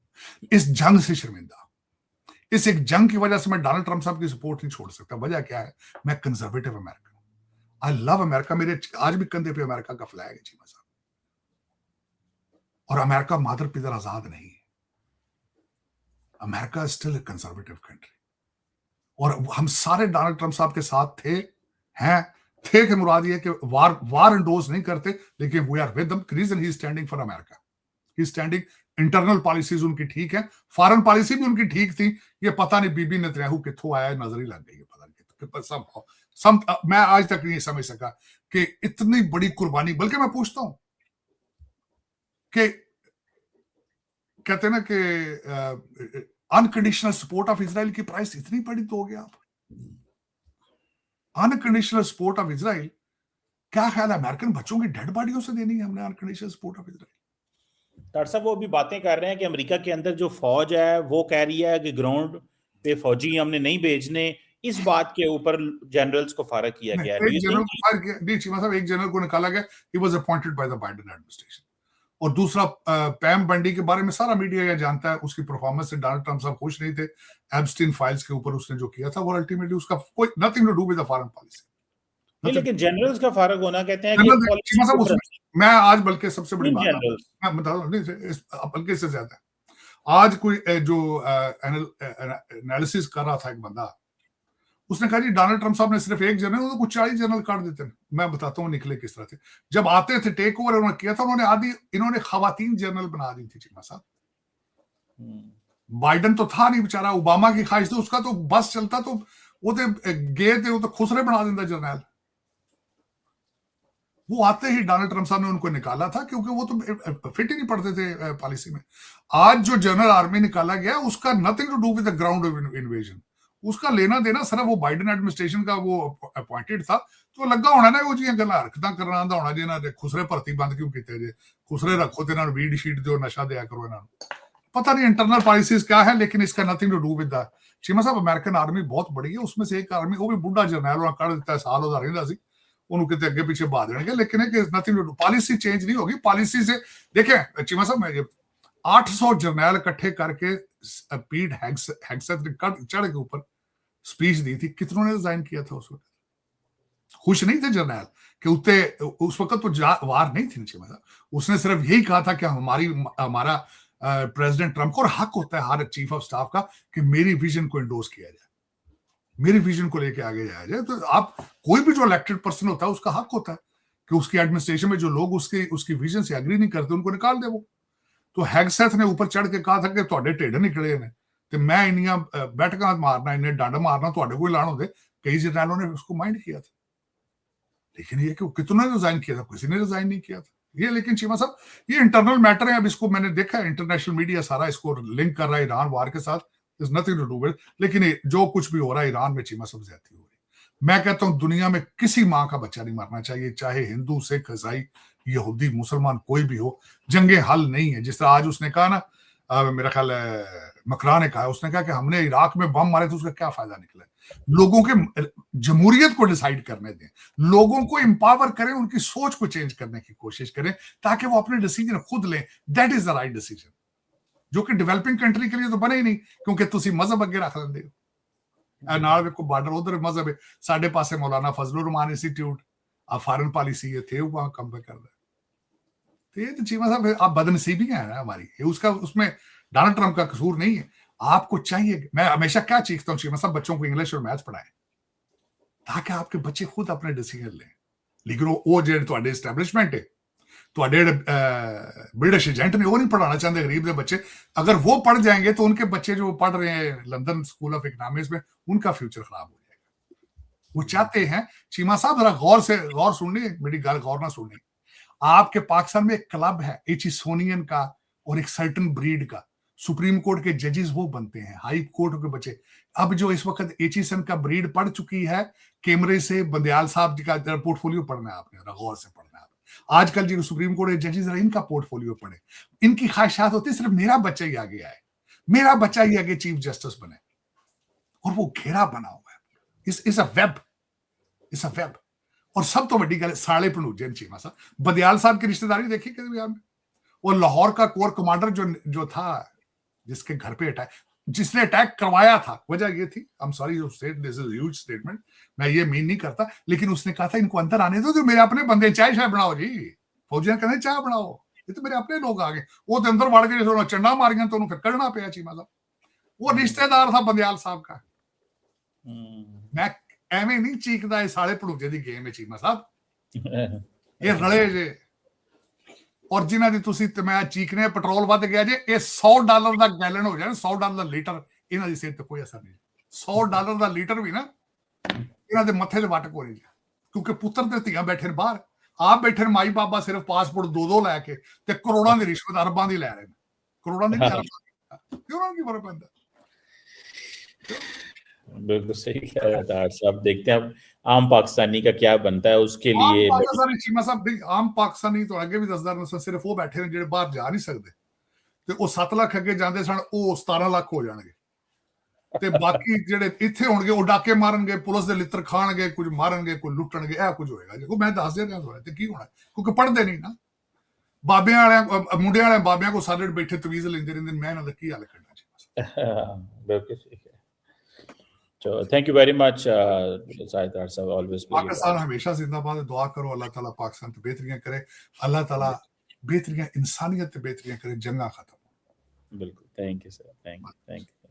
इस जंग से शर्मिंदा। इस एक जंग की वजह से मैं डोनाल्ड ट्रंप साहब की सपोर्ट नहीं छोड़ सकता। वजह क्या है? मैं कंजर्वेटिव अमेरिकन हूं, आई लव अमेरिका। मेरे आज भी कंधे पे अमेरिका का फ्लैग है चीमा साहब, और अमेरिका मादर पिता आजाद नहीं है। America still a conservative country, और हम सारे डोनाल्ड ट्रंप साहब के साथ थे, हैं, थे कि मुराद ये कि वार एंडोर्स नहीं करते, लेकिन we are with them. Reason he is standing for America, he standing. Internal policies उनकी ठीक है, फॉरेन पॉलिसी भी उनकी ठीक थी। ये पता नहीं बीबी नेतन्याहू कित्थों आया, नजर ही लग गई है, पता नहीं सम मैं आज तक नहीं समझ सका कि इतनी बड़ी कुर्बानी। बल्कि मैं पूछता हूं कि कहते हैं ना कि अनकंडीशनल सपोर्ट ऑफ इजराइल की प्राइस इतनी बड़ी तो हो गया। आप अनकंडीशनल सपोर्ट ऑफ इजराइल, क्या ख्याल है अमेरिकन बच्चों की डेड बॉडियों से देनी है हमने unconditional support of Israel? Doctor साहब, वो भी बातें कर रहे हैं कि अमेरिका के अंदर जो फौज है वो कह रही है कि ग्राउंड पे फौजी हमने नहीं भेजने। इस बात के ऊपर जनरल्स को फारग किया गया है। एक जनरल को फायर किया नहीं चीमा साहब, एक जनरल को निकाला गया, he was appointed by the Biden administration. और दूसरा, पैम बंडी के बारे में सारा मीडिया ये जानता है, उसकी परफॉर्मेंस से डोनाल्ड ट्रंप साहब खुश नहीं थे। एब्स्टीन फाइल्स के ऊपर उसने जो किया था, वो अल्टीमेटली उसका कोई nothing to do with the foreign policy. नहीं, लेकिन जनरल्स का फर्क होना, कहते हैं कि जनरल पॉलिसी चीमा साहब ऊपर उसमें मैं आज बल्कि सबसे बड़ी तीन बात जनरल्स मैं बता रहा हूँ, बल्कि इससे ज्यादा आज कोई जो एनालिसिस कर रहा था एक बंदा, उसने कहा जी डोनाल्ड ट्रंप साहब ने सिर्फ एक जनरल, तो कुछ 40 जनरल काट देते हैं। मैं बताता हूँ निकले किस तरह थे। जब आते थे टेक ओवर उन्होंने किया था, इन्होंने खवातीन जनरल बना दी थी चीमा साहब। बाइडन तो था नहीं बेचारा, ओबामा की ख्वाहिश थी, उसका तो बस चलता तो वो तो गए थे, वो तो खुसरे बना देता जर्नल। वो आते ही डोनाल्ड ट्रंप साहब ने उनको निकाला था, क्योंकि वो तो फिट ही नहीं पड़ते थे पॉलिसी में। आज जो जनरल आर्मी निकाला गया, उसका nothing to do with the ground invasion, उसका लेना देना सिर्फ वो बाइडन एडमिनिस्ट्रेशन का वो अपॉइंटेड था, तो लगा होना ना वो जी गल हरकत करना आंदा होना जी, इन्होंने खुसरे भर्ती बंद क्यों किए जे, खुसरे रखो तो इन्होंने वीड शीट दो, नशा दिया करो इन्होंने। पता नहीं इंटरनल पॉलिसीज क्या है, लेकिन इसका nothing to do with the Cheema साहब। अमेरिकन आर्मी बहुत बड़ी है, उसमें से एक आर्मी, वो भी बुढ़ा जरनैल उन्होंने कर दिता, साल ਉਹਦਾ ਰਹਿੰਦਾ ਸੀ, ਉਹਨੂੰ ਕਿਤੇ ਅੱਗੇ ਪਿੱਛੇ ਬਾ ਦੇਣਗੇ, लेकिन nothing to do, policy change नहीं होगी। पॉलिसी से देखें चीमा साहब, मैं 800 जर्नैल इकट्ठे करके पीट हेगसेथ ने चढ़ के ऊपर स्पीच दी थी, कितनों ने रिजाइन किया था उस वक्त? खुश नहीं थे जर्नैल कि उत्ते उस वक्त तो वार नहीं थी चीमा साहब। उसने सिर्फ यही कहा था कि हमारा प्रेसिडेंट ट्रंप को, और हक होता है हर चीफ ऑफ स्टाफ का कि मेरी विजन को इंडोर्स किया जाए, मेरी विजन को लेके आगे जाया जाए। तो आप कोई भी जो इलेक्टेड पर्सन होता है, उसका हक होता है कि उसकी एडमिनिस्ट्रेशन में जो लोग उसकी विजन से एग्री नहीं करते, उनको निकाल दे वो। तो हैगसेथ ने ऊपर चढ़ के कहा था कि ਤੁਹਾਡੇ ਢਿੱਡ निकले ने, तो मैं इन्नियां बैठकां मारना, इन्ने डंड मारना ਤੁਹਾਡੇ कोई लाण होंदे। कई जर्नैलों ने उसको माइंड किया था, लेकिन ये कि कितनों ने रिजाइन किया था? किसी ने रिजाइन नहीं किया था ये। लेकिन चीमा साहब, ये इंटरनल मैटर है। अब इसको मैंने देखा है, इंटरनेशनल मीडिया सारा इसको लिंक कर रहा है ईरान वार के साथ, is nothing to do with. लेकिन जो कुछ भी हो रहा है ईरान में चीमा साहब, ज्यादती हो रही है। मैं कहता हूं दुनिया में किसी मां का बच्चा नहीं मरना चाहिए, चाहे हिंदू, सिख, ईसाई, यहूदी, मुसलमान, कोई भी हो। जंगे हल नहीं है, जिस तरह आज उसने कहा ना, मेरा ख्याल है मकरा ने कहा, उसने कहा कि हमने इराक में बम मारे तो उसका क्या फायदा निकला? लोगों के जमहूरियत को डिसाइड करने दें, लोगों को एम्पावर करें, उनकी सोच को चेंज करने की कोशिश करें, ताकि वो अपने डिसीजन खुद लें। That is the right decision, जो कि डेवलपिंग कंट्री के लिए तो बने ही नहीं, क्योंकि तुसी मजहब अगे रख लेंदे हो। नाल देखो बॉर्डर उधर मजहब है, साडे पासे मौलाना फजलुर रहमान इंस्टीट्यूट, आ फॉरेन पॉलिसी है थे वहां कम पे कर रहा है। तो ये तो चीमा साहब आप बदनसीबी है ना हमारी, ये उसका उसमें डोनाल्ड ट्रंप का कसूर नहीं है। आपको चाहिए, मैं हमेशा क्या चीखता हूँ चीमा साहब, बच्चों को इंग्लिश और मैथ्स पढ़ाएं, ताकि आपके बच्चे खुद अपने डिसीजन लें। लेकिन वो जो ਤੁਹਾਡੇ एस्टैब्लिशमेंट है, ਤੁਹਾਡੇ ब्रिटिश एजेंट ने वो नहीं पढ़ाना चाहते गरीब के बच्चे। अगर वो पढ़ जाएंगे तो उनके बच्चे जो पढ़ रहे हैं लंदन स्कूल ऑफ इकोनॉमिक्स में, उनका फ्यूचर खराब हो जाएगा। वो चाहते हैं चीमा साहब, जरा गौर सुनिए मेरी गल, गौर ना सुनिए। आपके पाकिस्तान में एक क्लब है एचिसोनियन का और एक सर्टन ब्रीड का, सुप्रीम कोर्ट के जजेस वो बनते हैं, हाई कोर्ट के बच्चे। अब जो इस वक्त एचिसन का ब्रीड पढ़ चुकी है, कैमरे से बंदयाल साहब जी का पोर्टफोलियो पढ़ना है आपने, गौर से पढ़ना है। आजकल जो सुप्रीम कोर्ट के जजेस इनका पोर्टफोलियो पढ़े। इनकी ख्वाहिशात होती सिर्फ मेरा बच्चा ही आगे आए, मेरा बच्चा ही आगे चीफ जस्टिस बने, और वो घेरा बना हुआ है। इस अ वेब। और सब तो बड़ी गल साले भणूजे चीमा साहब, बदयाल साहब की रिश्तेदारी देखी कभी बिहार में? वो लाहौर का कोर कमांडर जो था, जिसके घर पे अटैक, जिसने अटैक करवाया था, वजह ये थी, आई एम सॉरी टू से दिस इज ह्यूज स्टेटमेंट, मैं ये मीन नहीं करता, लेकिन उसने कहा था इनको अंदर आने दो, तो मेरे अपने बंदे चाय बनाओ जी। फौजियां कहते चाय बनाओ, ये तो मेरे अपने लोग आ गए। वो तो अंदर वड़ के जो चंडा मारियां तो उन्होंने फिर कढ़ना पे चीमा साहब। वो रिश्तेदार था बंदयाल साहब का। मैं ਐਵੇਂ ਨਹੀਂ ਚੀਕਦਾ, ਇਹ ਸਾਲੇ ਭੜੂਜੇ ਦੀ ਗੇਮ ਹੈ ਚੀਮਾ ਸਾਹਿਬ, ਇਹ ਰਲੇ ਜੇ। ਔਰ ਜਿਨ੍ਹਾਂ ਦੀ ਤੁਸੀਂ ਤੇ ਮੈਂ ਚੀਕਨੇ ਪੈਟਰੋਲ ਵੱਧ ਗਿਆ ਜੇ, ਇਹ $100 ਦਾ ਗੈਲਨ ਹੋ ਜਾਣ, $100 ਲੀਟਰ, ਇਹਨਾਂ ਦੀ ਸਿਹਤ ਤੇ ਕੋਈ ਅਸਰ ਨਹੀਂ। $100 ਦਾ ਲੀਟਰ ਵੀ ਨਾ ਇਹਨਾਂ ਦੇ ਮੱਥੇ ਤੇ ਵਟ ਕੋਲੇ ਜੀ, ਕਿਉਂਕਿ ਪੁੱਤਰ ਤੇ ਧੀਆਂ ਬੈਠੇ ਨੇ ਬਾਹਰ, ਆਪ ਬੈਠੇ ਨੇ ਮਾਈ ਬਾਬਾ ਸਿਰਫ ਪਾਸਪੋਰਟ ਦੋ ਲੈ ਕੇ, ਤੇ ਕਰੋੜਾਂ ਦੀ ਰਿਸ਼ਵਤ ਅਰਬਾਂ ਦੀ ਲੈ ਰਹੇ ਨੇ, ਕਰੋੜਾਂ ਦੀ ਨਹੀਂ, ਅਰਬਾਂ ਦੀ। ਉਹਨਾਂ ਨੂੰ ਕੀ ਫਰਕ ਪੈਂਦਾ? बिल्कुल सही कह रहा था साहब। देखते हैं अब आम पाकिस्तानी का क्या बनता है, उसके लिए आम पाकिस्तानी तो अगे भी 10,000 सिर्फ वो बैठे ने ਜਿਹੜੇ ਬਾਹਰ ਜਾ ਨਹੀਂ ਸਕਦੇ, ਤੇ ਉਹ 7 ਲੱਖ ਅੱਗੇ ਜਾਂਦੇ ਸਨ, ਉਹ 17 ਲੱਖ ਹੋ ਜਾਣਗੇ, ਤੇ ਬਾਕੀ ਜਿਹੜੇ ਇੱਥੇ ਹੋਣਗੇ ਉਹ ਡਾਕੇ ਮਾਰਨਗੇ, ਪੁਲਿਸ ਦੇ ਲਿੱਤਰ ਖਾਣਗੇ, ਕੁਝ ਮਾਰਨਗੇ, ਕੋਈ ਲੁੱਟਣਗੇ, ਇਹ ਕੁਝ ਹੋਏਗਾ। ਦੇਖੋ ਮੈਂ ਦੱਸ ਦੇ ਰਿਹਾ ਤੁਹਾਨੂੰ, ਤੇ ਕੀ ਹੋਣਾ, ਕਿਉਂਕਿ ਪੜ੍ਹਦੇ ਨਹੀਂ ਨਾ। ਬਾਬਿਆਂ ਵਾਲਿਆਂ ਮੁੰਡਿਆਂ ਵਾਲਿਆਂ ਬਾਬਿਆਂ ਕੋ ਸਾਡੇ ਬੈਠੇ ਤਵੀਜ਼ ਲੈਂਦੇ ਰਹਿੰਦੇ, ਮੈਂ ਇਹਨਾਂ ਦਾ ਕੀ ਹੱਲ ਕਰਨਾ ਚਾਹੀਦਾ। बिल्कुल सही है। So thank you very much, Syed Dar sahab, always very Pakistan हमेशा जिंदाबाद है। दुआ करो अल्लाह ताला पाकिस्तान पे बेहतरियां करे, अल्लाह ताला बेहतरियां इंसानियत पे बेहतरियां करे, जंगा खत्म। बिल्कुल। Thank you sir, thank you.